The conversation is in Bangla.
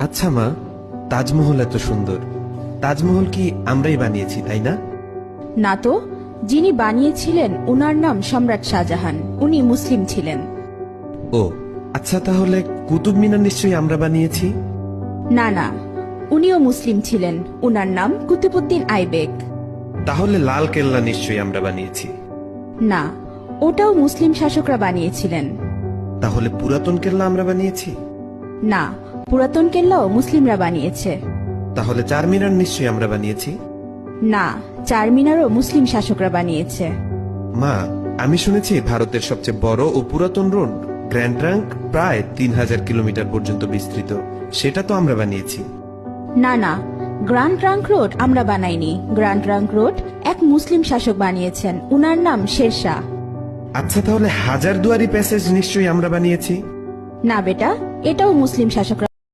আচ্ছা মা, তাজমহল এত সুন্দর, তাজমহল কি আমরাই বানিয়েছি তাই না? না তো, যিনি বানিয়েছিলেন উনার নাম সম্রাট শাহজাহান, উনি মুসলিম ছিলেন। ও আচ্ছা, তাহলে কুতুব মিনার নিশ্চয়ই আমরা বানিয়েছি? না না, উনিও মুসলিম ছিলেন, উনার নাম কুতুবউদ্দিন আইবেক। তাহলে লাল কেল্লা নিশ্চয়ই আমরা বানিয়েছি? না, ওটাও মুসলিম শাসকরা বানিয়েছিলেন। তাহলে পুরাতন কেল্লা আমরা বানিয়েছি? না, পুরাতন কেল্লাও মুসলিমরা বানিয়েছে। তাহলে চারমিনার নিশ্চয়ই আমরা বানিয়েছি? না, চারমিনারও মুসলিম শাসকরা বানিয়েছে। মা, আমি শুনেছি ভারতের সবচেয়ে বড় ও পুরাতন রোড গ্র্যান্ড ট্রাঙ্ক প্রায় 3000 কিলোমিটার পর্যন্ত বিস্তৃত, সেটা তো আমরা বানিয়েছি। না না, গ্র্যান্ড ট্রাঙ্ক রোড আমরা বানাইনি। গ্র্যান্ড ট্রাঙ্ক রোড এক মুসলিম শাসক বানিয়েছেন, উনার নাম শেরশাহ। আচ্ছা, তাহলে হাজারদুয়ারি প্যাসেজ নিশ্চয়ই আমরা বানিয়েছি? না বেটা, এটাও মুসলিম শাসকরা